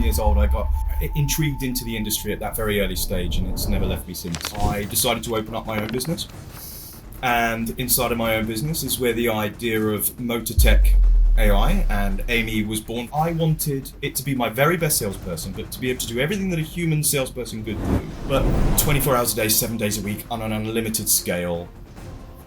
years old, I got intrigued into the industry at that very early stage, and it's never left me since. I decided to open up my own business, and inside of my own business is where the idea of MotorTech.ai and Amy was born. I wanted it to be my very best salesperson, but to be able to do everything that a human salesperson could do, but 24 hours a day, 7 days a week, on an unlimited scale,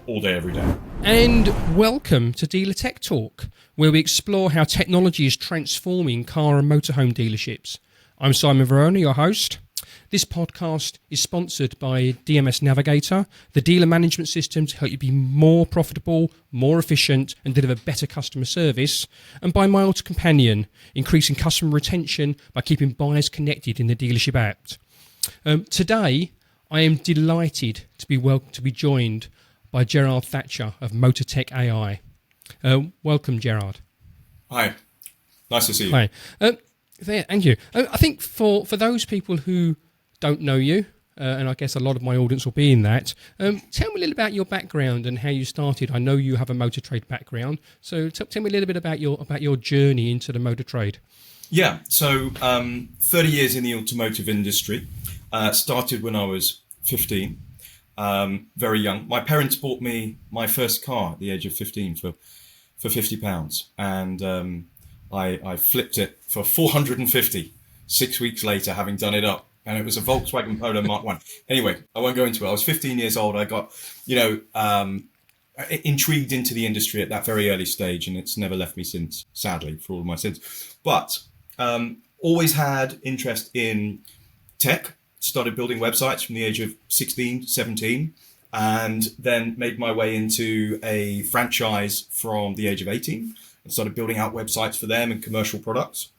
all day, every day. And welcome to Dealer Tech Talk, where we explore how technology is transforming car and motorhome dealerships. I'm Simon Verona, your host. This podcast is sponsored by DMS Navigator, the dealer management system to help you be more profitable, more efficient, and deliver better customer service, and by My Auto Companion, increasing customer retention by keeping buyers connected in the dealership app. Today, I am delighted to be joined by Gerard Thatcher of MotorTech.ai. Welcome, Gerard. Hi, nice to see you. Hi. Thank you. I think for those people who don't know you, and I guess a lot of my audience will be in that, tell me a little about your background and how you started. I know you have a motor trade background, so tell me a little bit about your journey into the motor trade. Yeah, so 30 years in the automotive industry. Started when I was 15, very young. My parents bought me my first car at the age of 15 for £50, and I flipped it for 450 6 weeks later, having done it up. And it was a Volkswagen Polo Mark 1. Anyway, I won't go into it. I was 15 years old. I got, intrigued into the industry at that very early stage, and it's never left me since, sadly, for all of my sins. But always had interest in tech. Started building websites from the age of 16, 17, and then made my way into a franchise from the age of 18 and started building out websites for them and commercial products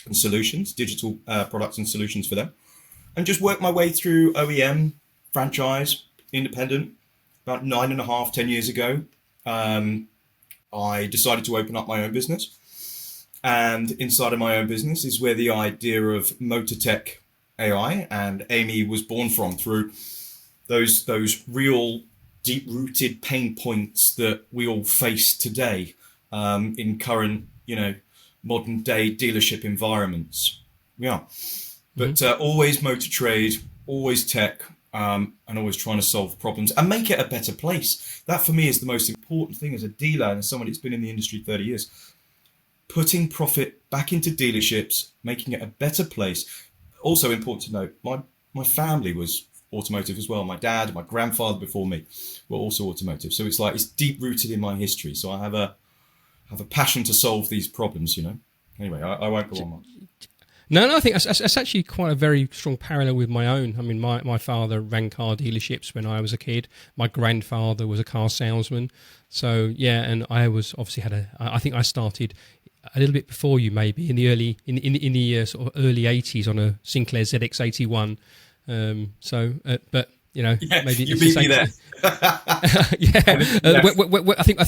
and solutions, digital products and solutions for them. And just worked my way through OEM, franchise, independent. About 10 years ago, I decided to open up my own business. And inside of my own business is where the idea of MotorTech.ai and Amy was born from, through those real deep-rooted pain points that we all face today in current, modern day dealership environments. Yeah. But always motor trade, always tech, and always trying to solve problems and make it a better place. That for me is the most important thing as a dealer and as someone who's been in the industry 30 years. Putting profit back into dealerships, making it a better place. Also important to note, my family was automotive as well. My dad, my grandfather before me were also automotive. So it's deep rooted in my history. So I have a passion to solve these problems, Anyway, I won't go on much. No, I think that's actually quite a very strong parallel with my own. I mean, my father ran car dealerships when I was a kid. My grandfather was a car salesman. So, yeah, and I was obviously I think I started a little bit before you, maybe, in the early sort of early 80s on a Sinclair ZX81. But maybe you beat me there. I think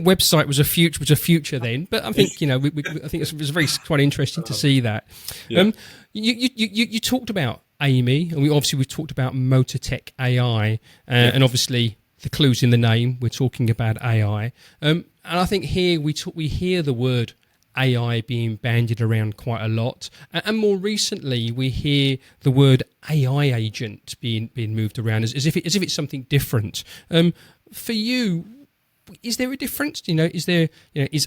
website was a future then, but I think I think it was quite interesting to see that. Yeah. You talked about Amy, and we've talked about MotorTech.ai, and obviously the clues in the name. We're talking about AI, and I think here we hear the word AI being bandied around quite a lot, and more recently we hear the word AI agent being moved around as if it's something different. For you, is there a difference? Is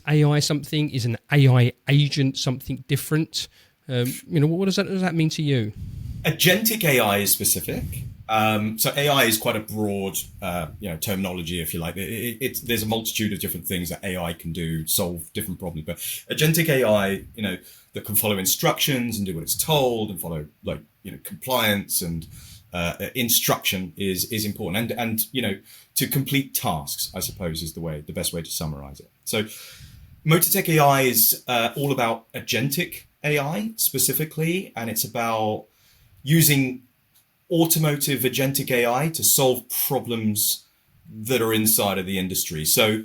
AI something? Is an AI agent something different? What does that mean to you? Agentic AI is specific. So AI is quite a broad, terminology, if you like. There's a multitude of different things that AI can do, solve different problems. But agentic AI, that can follow instructions and do what it's told and follow compliance and instruction is important. And to complete tasks, I suppose, is the best way to summarize it. So MotorTech AI is all about agentic AI specifically, and it's about using automotive agentic AI to solve problems that are inside of the industry. So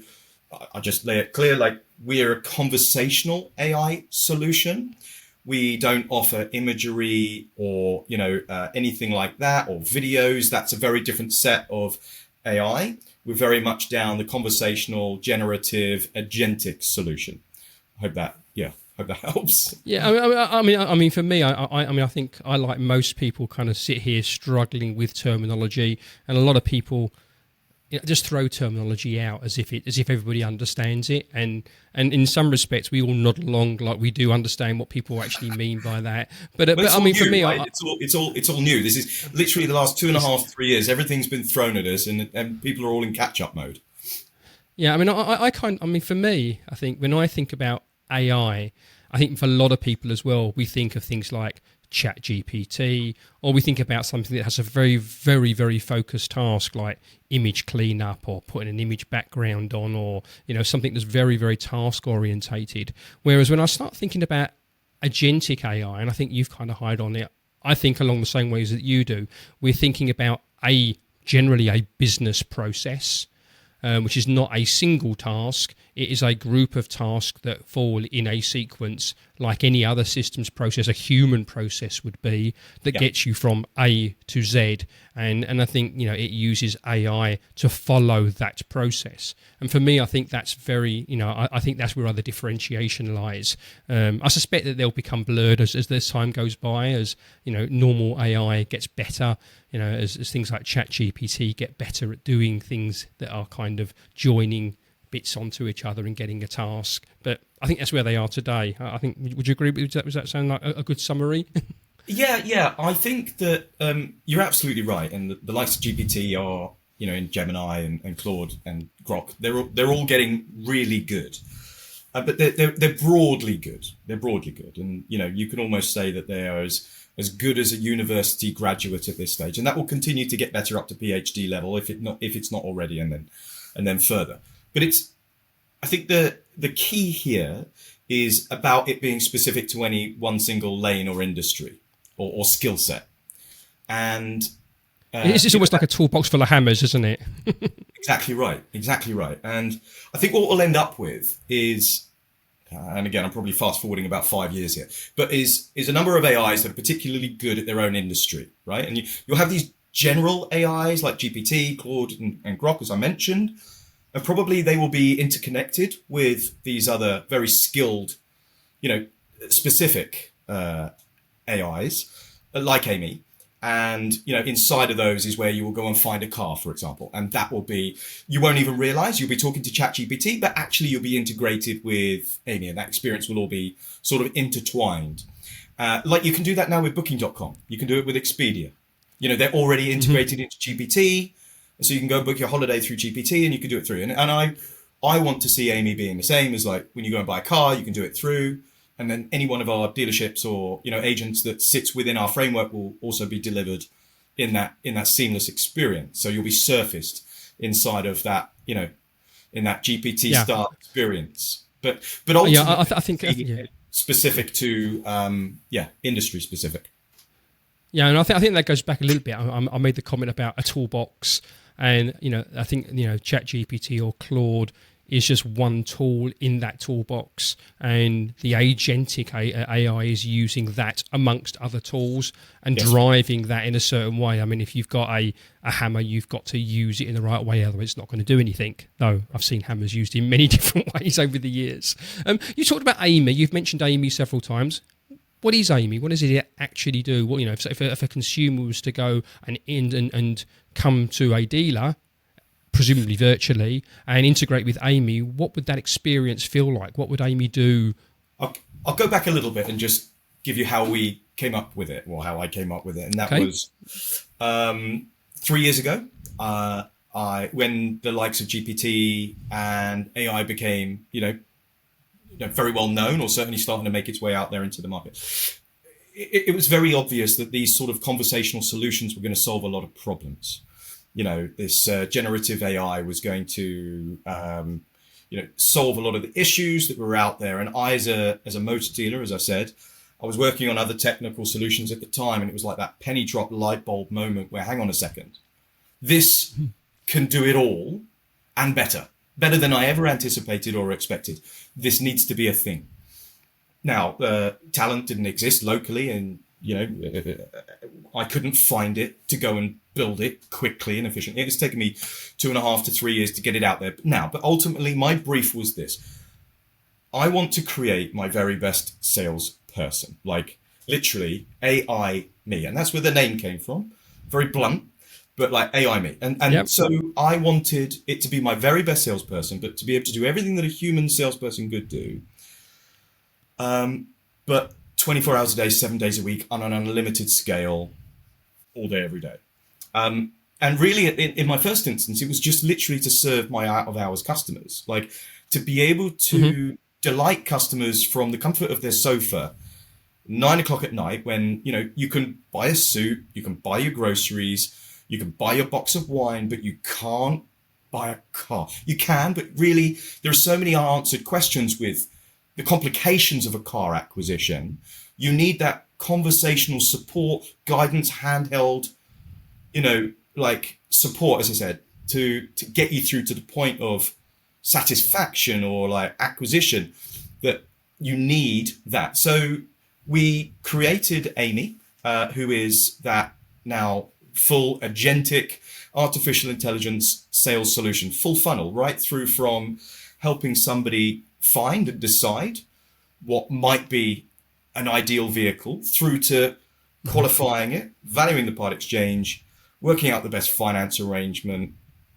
I'll just lay it clear, we're a conversational AI solution. We don't offer imagery or, anything like that, or videos. That's a very different set of AI. We're very much down the conversational, generative, agentic solution. I hope that, Hope that helps. Yeah, I mean, for me, I think I, like most people, kind of sit here struggling with terminology, and a lot of people, just throw terminology out as if everybody understands it, and in some respects we all nod along like we do understand what people actually mean by that. But I mean, for me, right? It's all new. This is literally the last 2.5-3 years. Everything's been thrown at us, and people are all in catch-up mode. Yeah, I mean, I mean, for me, I think when I think about AI, I think for a lot of people as well, we think of things like ChatGPT, or we think about something that has a very, very, very focused task like image cleanup or putting an image background on, or something that's very, very task orientated. Whereas when I start thinking about agentic AI, and I think you've kind of hired on it, I think along the same ways that you do, we're thinking about generally a business process. Which is not a single task. It is a group of tasks that fall in a sequence like any other systems process, a human process would be, that gets you from A to Z. And I think, it uses AI to follow that process. And for me, I think that's very, I think that's where the differentiation lies. I suspect that they'll become blurred as this time goes by, as, normal AI gets better, as things like ChatGPT get better at doing things that are kind of joining bits onto each other and getting a task. But I think that's where they are today. I think, would you agree with that? Does that sound like a good summary? Yeah. I think that you're absolutely right. And the likes of GPT are, in Gemini and Claude and Grok, they're all getting really good. But they're broadly good. They're broadly good. And, you can almost say that they are as good as a university graduate at this stage. And that will continue to get better up to PhD level if it's not already, and then further. But I think the key here is about it being specific to any one single lane or industry or skill set. And it's almost like a toolbox full of hammers, isn't it? Exactly right. And I think what we'll end up with is, and again, I'm probably fast forwarding about 5 years here, but is a number of AIs that are particularly good at their own industry, right? And you'll have these general AIs like GPT, Claude, and Grok, as I mentioned, and probably they will be interconnected with these other very skilled, specific AIs like Amy. And, inside of those is where you will go and find a car, for example. And that will be, you won't even realize you'll be talking to ChatGPT, but actually you'll be integrated with Amy, and that experience will all be sort of intertwined. Like you can do that now with Booking.com. You can do it with Expedia. They're already integrated into GPT. And so you can go book your holiday through GPT, and you can do it through. And I want to see Amy being the same as, like, when you go and buy a car, you can do it through. And then any one of our dealerships or, agents that sits within our framework will also be delivered in that seamless experience. So you'll be surfaced inside of that, in that GPT style experience. But ultimately, I think specific to, industry specific. Yeah, and I think that goes back a little bit. I made the comment about a toolbox, and I think ChatGPT or Claude is just one tool in that toolbox, and the agentic AI is using that amongst other tools and driving that in a certain way. I mean, if you've got a hammer, you've got to use it in the right way, otherwise it's not going to do anything. Though I've seen hammers used in many different ways over the years. You talked about Amy. You've mentioned Amy several times. What is Amy? What does it actually do? Well, if a consumer was to go and come to a dealer, presumably virtually, and integrate with Amy, what would that experience feel like? What would Amy do? I'll go back a little bit and just give you how we came up with it, or how I came up with it. And that was 3 years ago, when the likes of GPT and AI became, very well known, or certainly starting to make its way out there into the market. It was very obvious that these sort of conversational solutions were going to solve a lot of problems. This generative AI was going to, solve a lot of the issues that were out there. And I, as a motor dealer, as I said, I was working on other technical solutions at the time, and it was like that penny drop light bulb moment where, hang on a second, this can do it all and better than I ever anticipated or expected. This needs to be a thing. Now, talent didn't exist locally, and I couldn't find it to go and build it quickly and efficiently. It's taken me 2.5 to 3 years to get it out there now. But ultimately, my brief was this. I want to create my very best salesperson, like literally AI me. And that's where the name came from. Very blunt, but like AI me. And so I wanted it to be my very best salesperson, but to be able to do everything that a human salesperson could do. But 24 hours a day, 7 days a week on an unlimited scale, all day, every day. And really, in my first instance, it was just literally to serve my out of hours customers, like to be able to delight customers from the comfort of their sofa, 9 o'clock at night, when, you know, you can buy a suit, you can buy your groceries, you can buy your box of wine, but you can't buy a car. You can, but really, there are so many unanswered questions with the complications of a car acquisition. You need that conversational support, guidance, handheld, you know, like support, as I said, to get you through to the point of satisfaction or like acquisition, that you need that. So we created Amy, who is that now full agentic artificial intelligence sales solution, full funnel, right through from helping somebody find and decide what might be an ideal vehicle, through to qualifying it, valuing the part exchange, working out the best finance arrangement,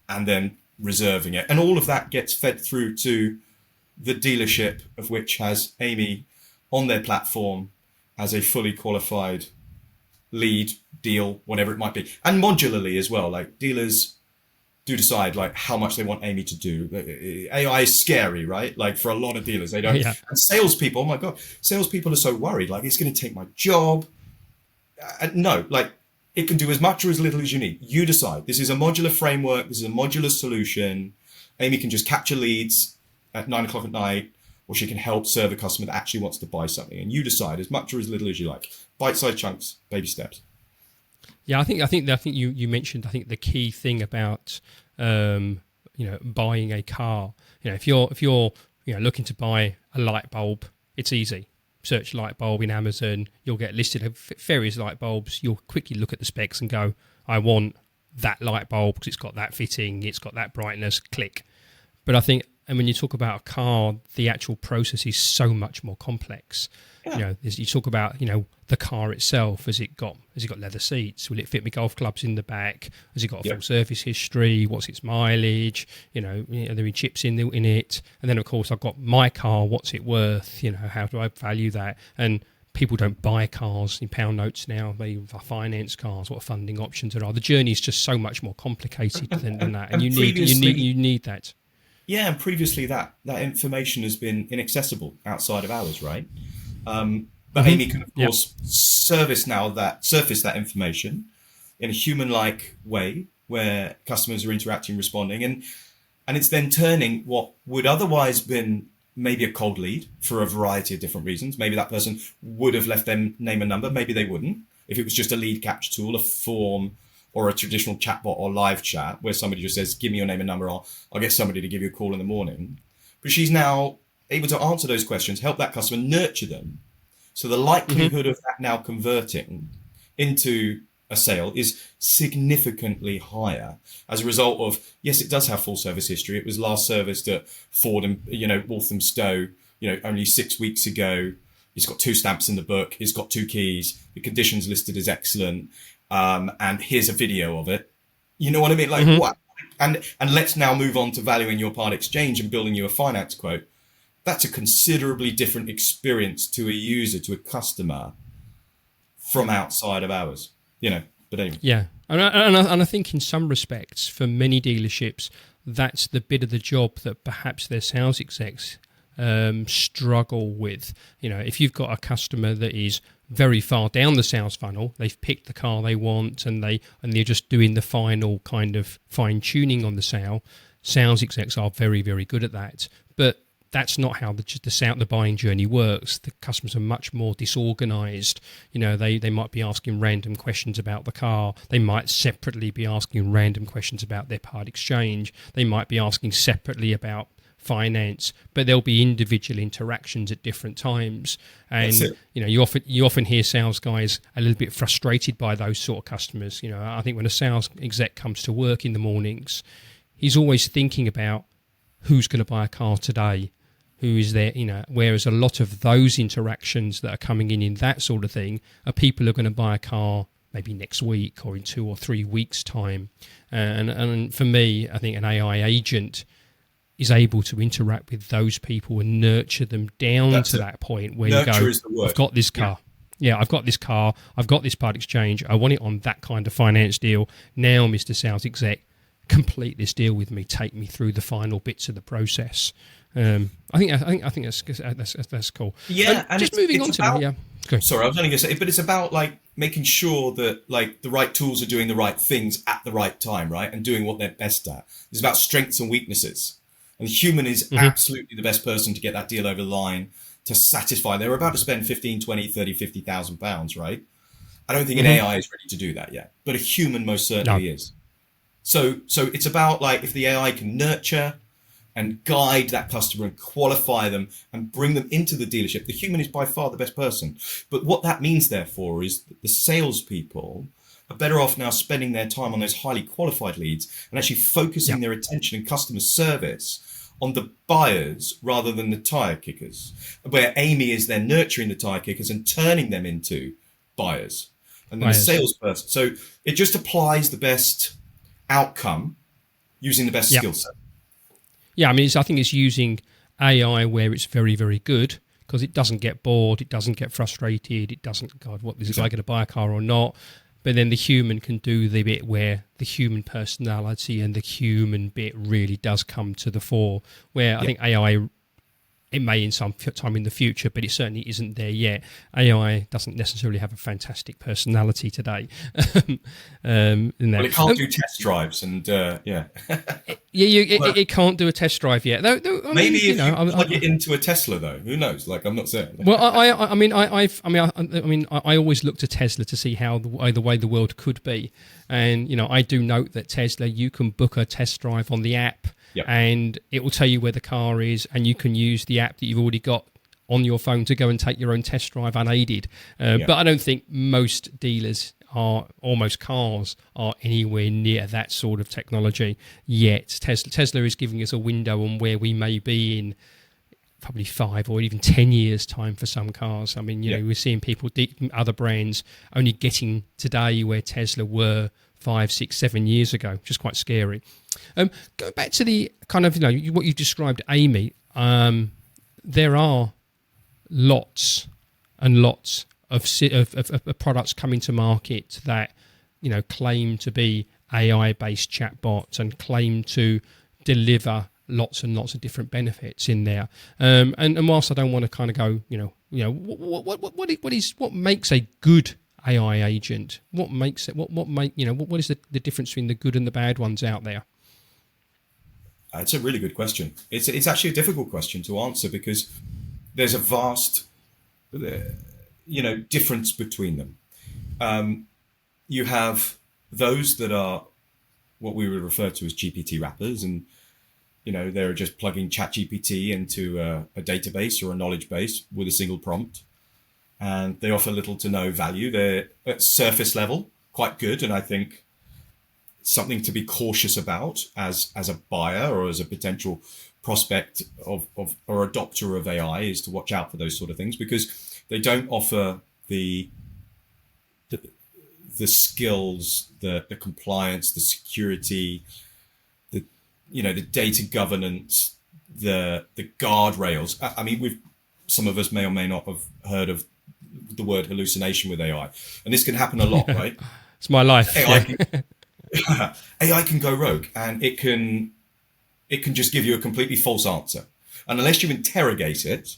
and then reserving it. And all of that gets fed through to the dealership, of which has Amy on their platform as a fully qualified lead, deal, whatever it might be. And modularly as well, like dealers do decide like how much they want Amy to do. AI is scary, right? Like for a lot of dealers, they don't. Yeah. And salespeople, oh my God, salespeople are so worried, like it's going to take my job. No, like it can do as much or as little as you need. You decide. This is a modular framework. This is a modular solution. Amy can just capture leads at 9 o'clock at night, or she can help serve a customer that actually wants to buy something. And you decide as much or as little as you like. Bite-sized chunks, baby steps. Yeah, I think you mentioned, I think the key thing about buying a car. You know, if you're looking to buy a light bulb, it's easy. Search light bulb in Amazon, you'll get listed various light bulbs. You'll quickly look at the specs and go, I want that light bulb because it's got that fitting, it's got that brightness, click. But I think, and when you talk about a car, the actual process is so much more complex. Yeah. You know, you talk about, the car itself. Has it got leather seats? Will it fit my golf clubs in the back? Has it got a full service history? What's its mileage? Are there any chips in it? And then of course I've got my car. What's it worth? How do I value that? And people don't buy cars in pound notes now. They finance cars. What funding options there are? The journey is just so much more complicated than that. And you need that. Yeah, and previously that information has been inaccessible outside of hours, right? But Amy can, of course, surface that information in a human-like way where customers are interacting, responding, and it's then turning what would otherwise been maybe a cold lead for a variety of different reasons. Maybe that person would have left them name and number. Maybe they wouldn't. If it was just a lead capture tool, a form, or a traditional chatbot or live chat where somebody just says, give me your name and number, I'll get somebody to give you a call in the morning. But she's now able to answer those questions, help that customer, nurture them. So the likelihood of that now converting into a sale is significantly higher as a result of, yes, it does have full service history. It was last serviced at Ford and, Walthamstow, only 6 weeks ago. It's got 2 stamps in the book. It's got 2 keys. The conditions listed as excellent. And here's a video of it. You know what I mean? Like what? And let's now move on to valuing your part exchange and building you a finance quote. That's a considerably different experience to a user, to a customer from outside of ours, but anyway. Yeah. And I think in some respects, for many dealerships, that's the bit of the job that perhaps their sales execs struggle with. If you've got a customer that is very far down the sales funnel, they've picked the car they want and they're just doing the final kind of fine tuning on the sale. Sales execs are very, very good at that, but that's not how the buying journey works. The customers are much more disorganized. They might be asking random questions about the car. They might separately be asking random questions about their part exchange. They might be asking separately about finance, but there'll be individual interactions at different times. And you often hear sales guys a little bit frustrated by those sort of customers. I think when a sales exec comes to work in the mornings, he's always thinking about who's going to buy a car today. who is there, whereas a lot of those interactions that are coming in that sort of thing are people who are going to buy a car maybe next week or in 2 or 3 weeks' time. And for me, I think an AI agent is able to interact with those people and nurture them down to that point where nurture you go, is the word. I've got this car. Yeah, I've got this car. I've got this part exchange. I want it on that kind of finance deal. Now, Mr. Sales Exec, complete this deal with me. Take me through the final bits of the process. I think that's cool. Yeah, and just moving on to Okay. Sorry, I was only going to say, but it's about like making sure that like the right tools are doing the right things at the right time, right, and doing what they're best at. It's about strengths and weaknesses, and the human is absolutely the best person to get that deal over the line to satisfy. They're about to spend 15, 20, 30, 50,000 pounds, right? I don't think an AI is ready to do that yet, but a human most certainly is. So it's about like if the AI can nurture and guide that customer and qualify them and bring them into the dealership, the human is by far the best person. But what that means, therefore, is that the salespeople are better off now spending their time on those highly qualified leads and actually focusing their attention and customer service on the buyers rather than the tire kickers, where Amy is then nurturing the tire kickers and turning them into buyers. And then the salesperson. So it just applies the best outcome using the best skill set. Yeah, I mean, I think it's using AI where it's very, very good because it doesn't get bored, it doesn't get frustrated, it doesn't, God, what is this guy going to buy a car or not? But then the human can do the bit where the human personality and the human bit really does come to the fore, where I think AI, it may in some time in the future, but it certainly isn't there yet. AI doesn't necessarily have a fantastic personality today. Well, it can't do test drives, and it can't do a test drive yet. Though maybe if you plug it into a Tesla, though, who knows? Like, I'm not saying. Well, I always look to Tesla to see how the way the world could be, and I do note that Tesla, you can book a test drive on the app. Yep. And it will tell you where the car is, and you can use the app that you've already got on your phone to go and take your own test drive unaided. But I don't think most dealers or most cars are anywhere near that sort of technology yet. Tesla is giving us a window on where we may be in probably 5 or even 10 years' time for some cars. I mean, we're seeing people, other brands, only getting today where Tesla were 5, 6, 7 years ago, which is quite scary. Go back to the kind of, what you described, Amy. There are lots and lots of products coming to market that, claim to be AI-based chatbots and claim to deliver lots and lots of different benefits in there. And whilst I don't want to kind of go, what makes a good AI agent? What makes it? What is the difference between the good and the bad ones out there? It's a really good question. It's actually a difficult question to answer because there's a vast, difference between them. You have those that are what we would refer to as GPT wrappers, and they're just plugging ChatGPT into a database or a knowledge base with a single prompt, and they offer little to no value. They're at surface level, quite good, and I think something to be cautious about as a buyer or as a potential prospect of or adopter of AI is to watch out for those sort of things because they don't offer the skills, the compliance, the security, the data governance, the guardrails. I mean, some of us may or may not have heard of the word hallucination with AI, and this can happen a lot, right? It's my life. AI can go rogue, and it can just give you a completely false answer, and unless you interrogate it,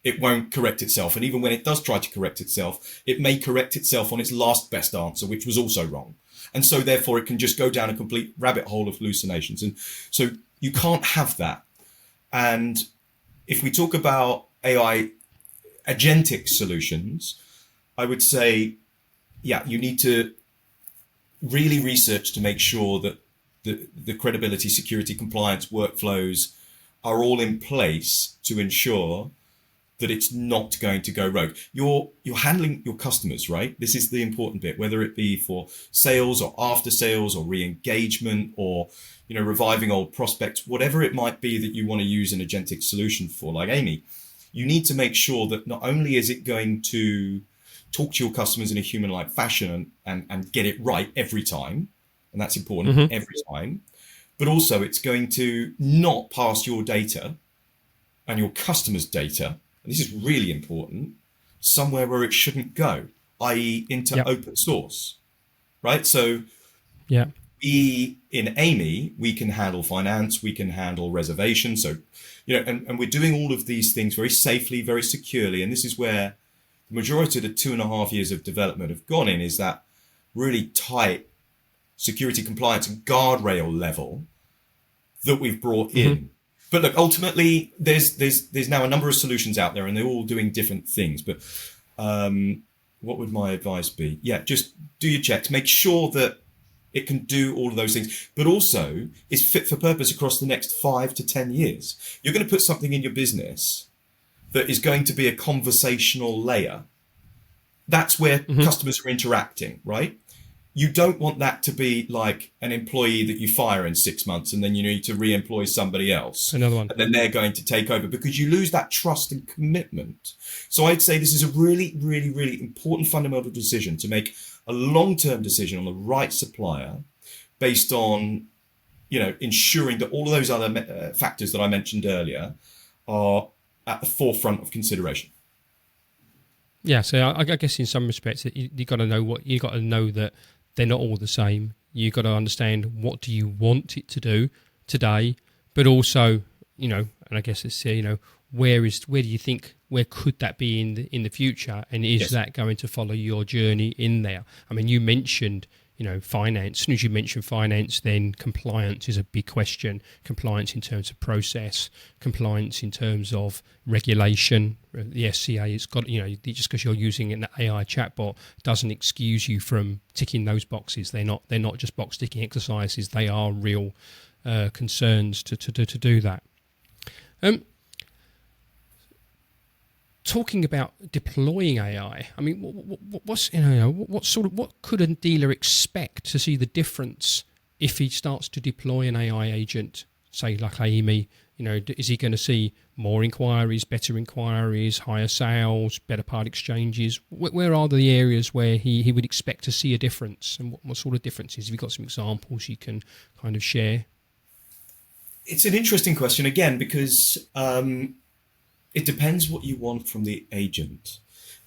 it won't correct itself. And even when it does try to correct itself, it may correct itself on its last best answer, which was also wrong. And so therefore it can just go down a complete rabbit hole of hallucinations. And so you can't have that. And if we talk about AI agentic solutions, I would say, you need to really research to make sure that the credibility, security, compliance workflows are all in place to ensure that it's not going to go rogue. You're handling your customers, right? This is the important bit, whether it be for sales or after sales or re-engagement or, reviving old prospects, whatever it might be that you want to use an agentic solution for, like Amy, you need to make sure that not only is it going to talk to your customers in a human-like fashion and get it right every time, and that's important every time, but also it's going to not pass your data and your customers' data, and this is really important, somewhere where it shouldn't go, i.e. into open source, right? So in Amy, we can handle finance, we can handle reservations. So, and we're doing all of these things very safely, very securely. And this is where the majority of the 2.5 years of development have gone in, is that really tight security compliance and guardrail level that we've brought in. But look, ultimately, there's now a number of solutions out there, and they're all doing different things. But what would my advice be? Yeah, just do your checks. Make sure that it can do all of those things, but also is fit for purpose across the next 5 to 10 years. You're going to put something in your business that is going to be a conversational layer. That's where customers are interacting, right? You don't want that to be like an employee that you fire in 6 months and then you need to re-employ somebody else. Another one. And then they're going to take over, because you lose that trust and commitment. So I'd say this is a really, really, really important fundamental decision, to make a long-term decision on the right supplier based on, ensuring that all of those other factors that I mentioned earlier are at the forefront of consideration. Yeah, so I guess in some respects you got to know that they're not all the same. You got to understand, what do you want it to do today, but also, and I guess it's where do you think, where could that be in the future, and is that going to follow your journey in there? I mean, you mentioned finance. As soon as you mention finance, then compliance is a big question. Compliance in terms of process, compliance in terms of regulation. The SCA, it's got, just because you're using an AI chatbot doesn't excuse you from ticking those boxes. They're not just box ticking exercises. They are real concerns to do that. Talking about deploying AI, I mean, what could a dealer expect to see the difference if he starts to deploy an AI agent, say like Amy? Is he going to see more inquiries, better inquiries, higher sales, better part exchanges? Where are the areas where he would expect to see a difference, and what sort of differences? Have you got some examples you can kind of share? It's an interesting question, again, because it depends what you want from the agent.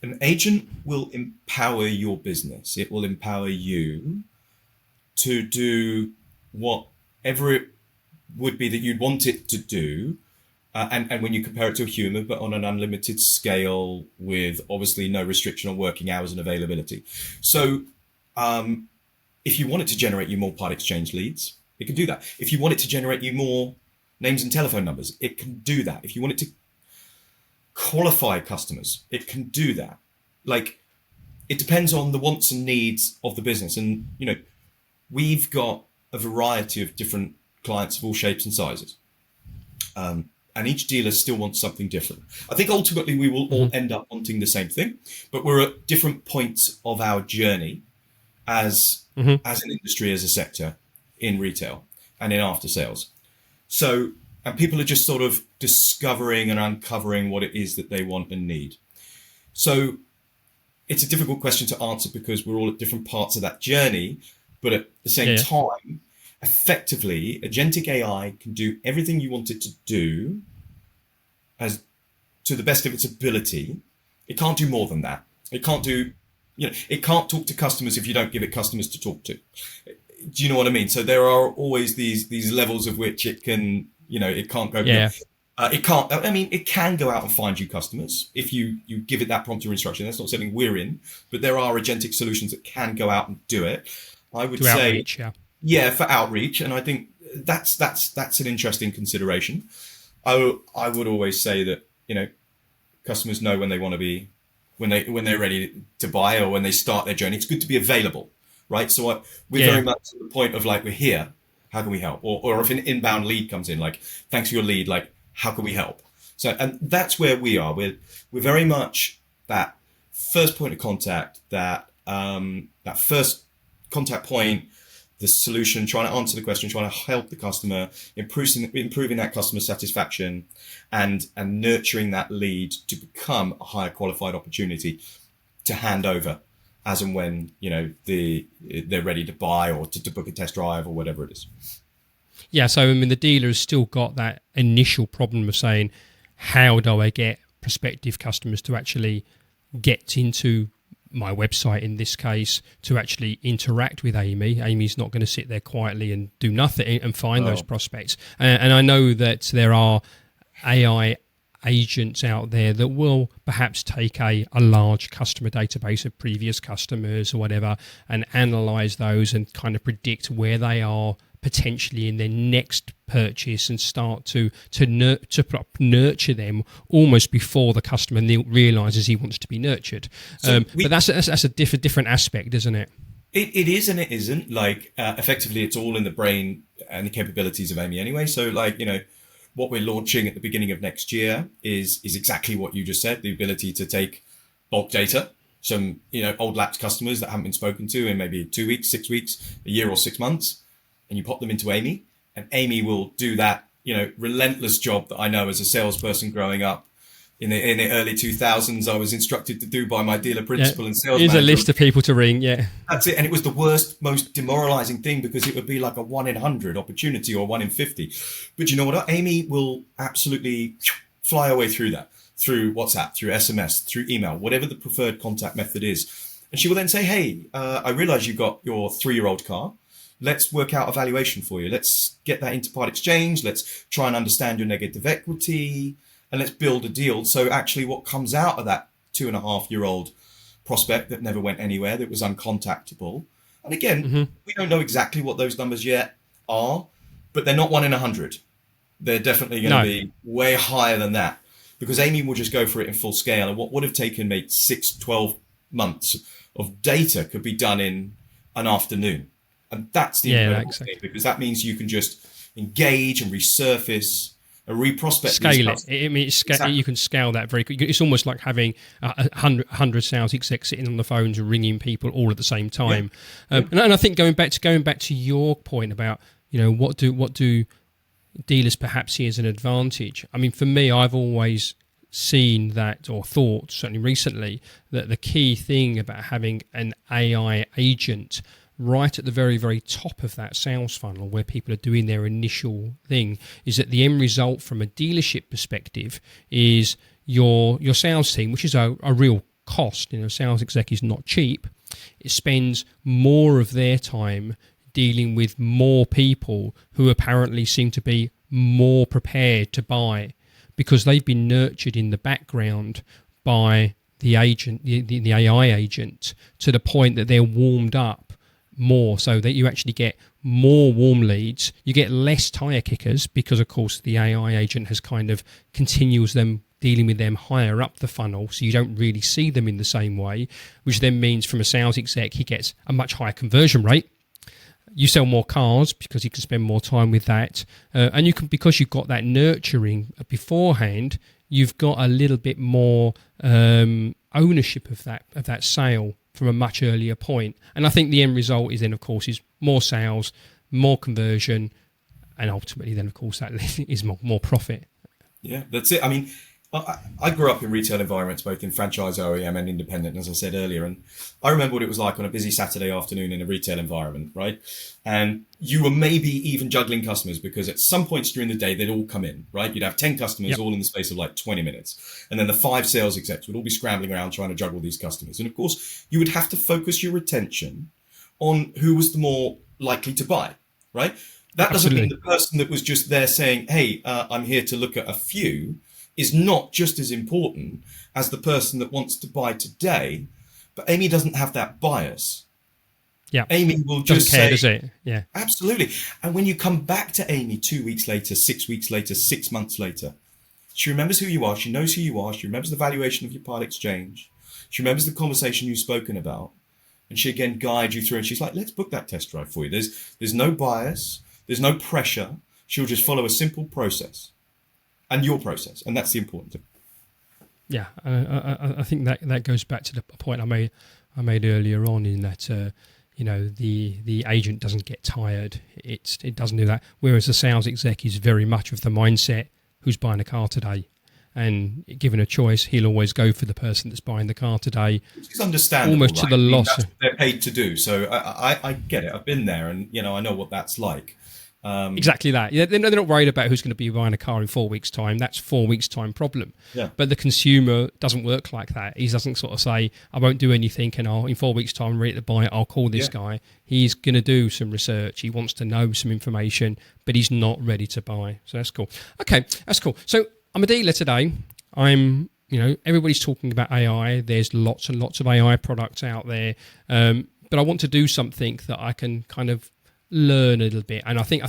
An agent will empower your business. It will empower you to do whatever it would be that you'd want it to do. And when you compare it to a human, but on an unlimited scale, with obviously no restriction on working hours and availability. So if you want it to generate you more part exchange leads, it can do that. If you want it to generate you more names and telephone numbers, it can do that. If you want it to qualify customers, it can do that. Like, it depends on the wants and needs of the business. And, we've got a variety of different clients of all shapes and sizes. And each dealer still wants something different. I think ultimately we will all end up wanting the same thing, but we're at different points of our journey as an industry, as a sector, in retail and in after sales. So, and people are just sort of discovering and uncovering what it is that they want and need. So it's a difficult question to answer, because we're all at different parts of that journey. But at the same time, effectively, Agentic AI can do everything you want it to do as to the best of its ability. It can't do more than that. It can't do, it can't talk to customers if you don't give it customers to talk to. Do you know what I mean? So there are always these levels of which it can, it can't go. It can't. I mean, it can go out and find you customers if you give it that prompt or instruction. That's not something we're in, but there are agentic solutions that can go out and do it. I would say, outreach, for outreach, and I think that's an interesting consideration. I would always say that customers know when they want to be, when they're ready to buy, or when they start their journey. It's good to be available, right? So we're very much at the point of like, we're here. How can we help? Or if an inbound lead comes in, like, thanks for your lead, like, how can we help? So, and that's where we are. We're very much that first point of contact, that first contact point, the solution, trying to answer the question, trying to help the customer, improving that customer satisfaction, and nurturing that lead to become a higher qualified opportunity to hand over as and when they're ready to buy or to book a test drive or whatever it is. Yeah, so I mean, the dealer has still got that initial problem of saying, how do I get prospective customers to actually get into my website, in this case, to actually interact with Amy? Amy's not going to sit there quietly and do nothing and find those prospects. And I know that there are AI agents out there that will perhaps take a large customer database of previous customers or whatever and analyze those and kind of predict where they are potentially in their next purchase and start to nurture them almost before the customer realizes he wants to be nurtured. But that's a different aspect, isn't it? It is and it isn't. Like effectively, it's all in the brain and the capabilities of Amy anyway. So what we're launching at the beginning of next year is exactly what you just said: the ability to take bulk data, some old lapsed customers that haven't been spoken to in maybe 2 weeks, 6 weeks, a year, or 6 months, and you pop them into Amy, and Amy will do that relentless job that I know as a salesperson growing up in the early 2000s I was instructed to do by my dealer principal and sales manager. Here's a list of people to ring. Yeah, that's it. And it was the worst, most demoralizing thing, because it would be like a 1 in 100 opportunity or 1 in 50. But you know what? Amy will absolutely fly away through that, through WhatsApp, through SMS, through email, whatever the preferred contact method is. And she will then say, hey, I realize you got your 3-year-old car. Let's work out a valuation for you. Let's get that into part exchange. Let's try and understand your negative equity, and let's build a deal. So actually what comes out of that 2.5-year-old prospect that never went anywhere, that was uncontactable. And again, we don't know exactly what those numbers yet are, but they're not 1 in 100. They're definitely going to be way higher than that, because Amy will just go for it in full scale. And what would have taken maybe 6, 12 months of data could be done in an afternoon. And that's the incredible thing, because that means you can just engage and resurface and reprospect. Scale it. I mean, you can scale that very quickly. It's almost like having 100 sales execs sitting on the phones and ringing people all at the same time. And I think going back to your point about what do dealers perhaps see as an advantage. I mean, for me, I've always seen that, or thought certainly recently, that the key thing about having an AI agent right at the very, very top of that sales funnel, where people are doing their initial thing, is that the end result from a dealership perspective is your sales team, which is a real cost. Sales exec is not cheap. It spends more of their time dealing with more people who apparently seem to be more prepared to buy, because they've been nurtured in the background by the agent, the AI agent, to the point that they're warmed up more, so that you actually get more warm leads. You get less tire kickers, because of course the AI agent has kind of continues them, dealing with them higher up the funnel, so you don't really see them in the same way, which then means from a sales exec he gets a much higher conversion rate. You sell more cars because you can spend more time with that, and you can, because you've got that nurturing beforehand, you've got a little bit more ownership of that sale from a much earlier point. And I think the end result is then, of course, is more sales, more conversion, and ultimately then, of course, that is more profit. Yeah, that's it. I mean, I grew up in retail environments, both in franchise, OEM, and independent, as I said earlier. And I remember what it was like on a busy Saturday afternoon in a retail environment, right? And you were maybe even juggling customers, because at some points during the day, they'd all come in, right? You'd have 10 customers all in the space of like 20 minutes. And then the 5 sales execs would all be scrambling around trying to juggle these customers. And of course, you would have to focus your attention on who was the more likely to buy, right? That doesn't mean the person that was just there saying, hey, I'm here to look at a few, is not just as important as the person that wants to buy today. But Amy doesn't have that bias. Yeah, Amy will just care, say, does it? Yeah, absolutely. And when you come back to Amy 2 weeks later, 6 weeks later, 6 months later, she remembers who you are. She knows who you are. She remembers the valuation of your part exchange. She remembers the conversation you've spoken about. And she again guides you through. And she's like, let's book that test drive for you. There's no bias. There's no pressure. She'll just follow a simple process. and your process. And that's the important thing. Yeah, I think that goes back to the point I made earlier on, in that the agent doesn't get tired. It doesn't do that. Whereas the sales exec is very much of the mindset, who's buying a car today, and given a choice, he'll always go for the person that's buying the car today. It's understandable, almost right? to the loss. That's what they're paid to do. So I get it. I've been there, and I know what that's like. Exactly that. Yeah, they're not worried about who's going to be buying a car in 4 weeks' time. That's 4 weeks' time problem. Yeah. But the consumer doesn't work like that. He doesn't sort of say, I won't do anything, and in 4 weeks' time, I'm ready to buy it. I'll call this guy. He's going to do some research. He wants to know some information, but he's not ready to buy. So that's cool. Okay, that's cool. So I'm a dealer today. Everybody's talking about AI. There's lots and lots of AI products out there. But I want to do something that I can kind of learn a little bit. And I think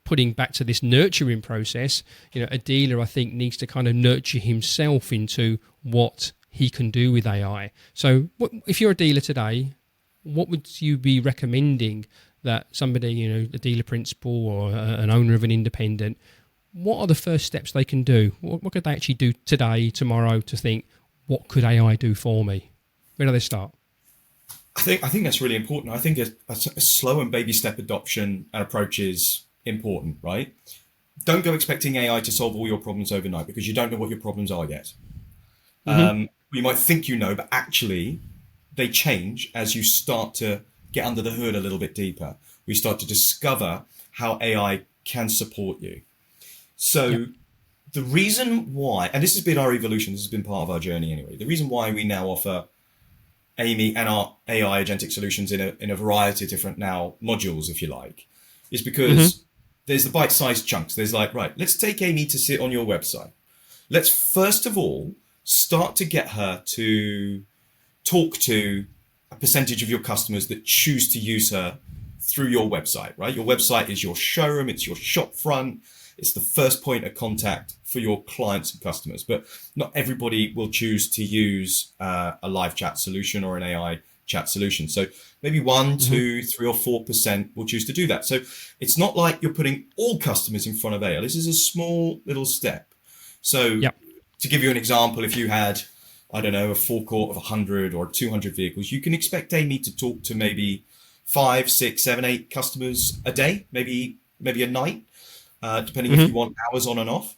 putting back to this nurturing process, a dealer, I think, needs to kind of nurture himself into what he can do with AI. So if you're a dealer today, what would you be recommending that somebody, a dealer principal or an owner of an independent, what are the first steps they can do? What could they actually do today, tomorrow, to think, what could AI do for me? Where do they start? I think that's really important. I think a slow and baby step adoption and approach is important, right? Don't go expecting AI to solve all your problems overnight, because you don't know what your problems are yet. Mm-hmm. You might think but actually they change as you start to get under the hood a little bit deeper. We start to discover how AI can support you. So the reason why, and this has been our evolution, this has been part of our journey anyway, the reason why we now offer Amy and our AI agentic solutions in a variety of different now modules, if you like, is because there's the bite-sized chunks. There's like, right, let's take Amy to sit on your website. Let's first of all start to get her to talk to a percentage of your customers that choose to use her through your website, right? Your website is your showroom, it's your shop front, it's the first point of contact for your clients and customers. But not everybody will choose to use a live chat solution or an AI chat solution. So maybe 1, 2, 3 or 4% will choose to do that. So it's not like you're putting all customers in front of AI. This is a small little step. So to give you an example, if you had, I don't know, a forecourt of 100 or 200 vehicles, you can expect Amy to talk to maybe 5, 6, 7, 8 customers a day, maybe a night. Depending if you want hours on and off.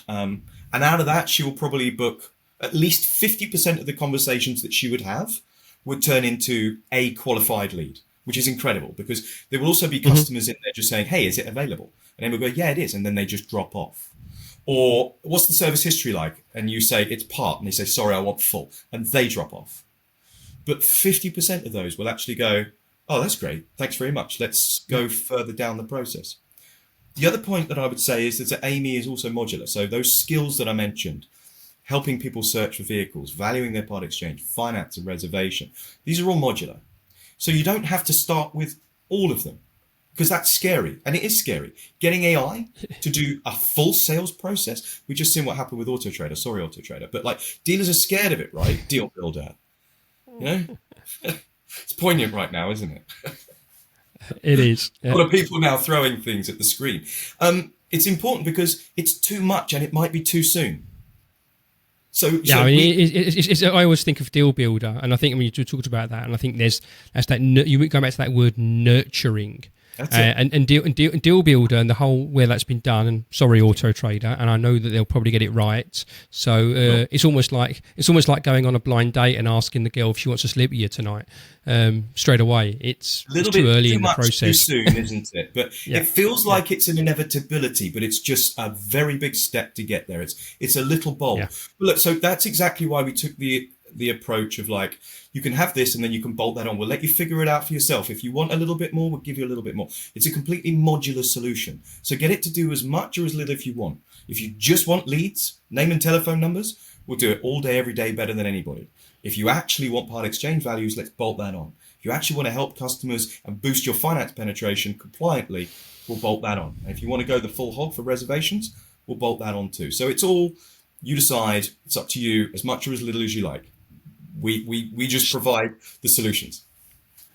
And out of that, she will probably book at least 50% of the conversations that she would have would turn into a qualified lead, which is incredible, because there will also be customers in there just saying, hey, is it available? And then we'll go, yeah, it is. And then they just drop off. Or what's the service history like? And you say it's part, and they say, sorry, I want full. And they drop off. But 50% of those will actually go, oh, that's great. Thanks very much. Let's go further down the process. The other point that I would say is that Amy is also modular. So those skills that I mentioned, helping people search for vehicles, valuing their part exchange, finance and reservation, these are all modular. So you don't have to start with all of them, because that's scary. And it is scary. Getting AI to do a full sales process. We just seen what happened with AutoTrader. Sorry, AutoTrader. But like, dealers are scared of it, right? Deal builder. It's poignant right now, isn't it? It is. A lot of people now throwing things at the screen. It's important because it's too much and it might be too soon. I always think of Deal Builder, and I think when you talked about that, and I think that's that you go back to that word nurturing. And Deal Builder and the whole where that's been done, and sorry, AutoTrader, and I know that they'll probably get it right. So it's almost like going on a blind date and asking the girl if she wants to sleep with you tonight straight away. It's too early in the process. Too soon, isn't it? But it feels like it's an inevitability, but it's just a very big step to get there. It's a little bold. Yeah. But look, so that's exactly why we took the approach of like, you can have this and then you can bolt that on. We'll let you figure it out for yourself. If you want a little bit more, we'll give you a little bit more. It's a completely modular solution. So get it to do as much or as little if you want. If you just want leads, name and telephone numbers, we'll do it all day, every day, better than anybody. If you actually want part exchange values, let's bolt that on. If you actually want to help customers and boost your finance penetration compliantly, we'll bolt that on. And if you want to go the full hog for reservations, we'll bolt that on too. So it's all, you decide, it's up to you, as much or as little as you like. We just provide the solutions.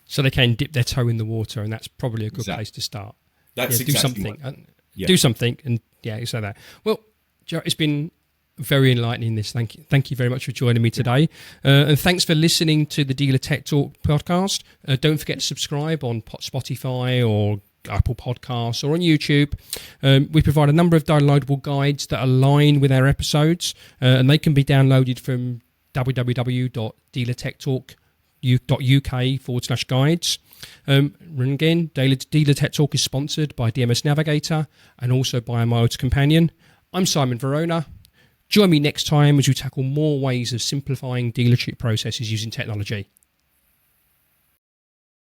So they can dip their toe in the water, and that's probably a good place to start. That's do exactly something. Do something, and you say that. Well, Gerard, it's been very enlightening. Thank you very much for joining me today, and thanks for listening to the Dealer Tech Talk podcast. Don't forget to subscribe on Spotify or Apple Podcasts or on YouTube. We provide a number of downloadable guides that align with our episodes, and they can be downloaded from www.dealertechtalk.uk/guides. And again, Dealer Tech Talk is sponsored by DMS Navigator and also by my Auto Companion. I'm Simon Verona. Join me next time as we tackle more ways of simplifying dealership processes using technology.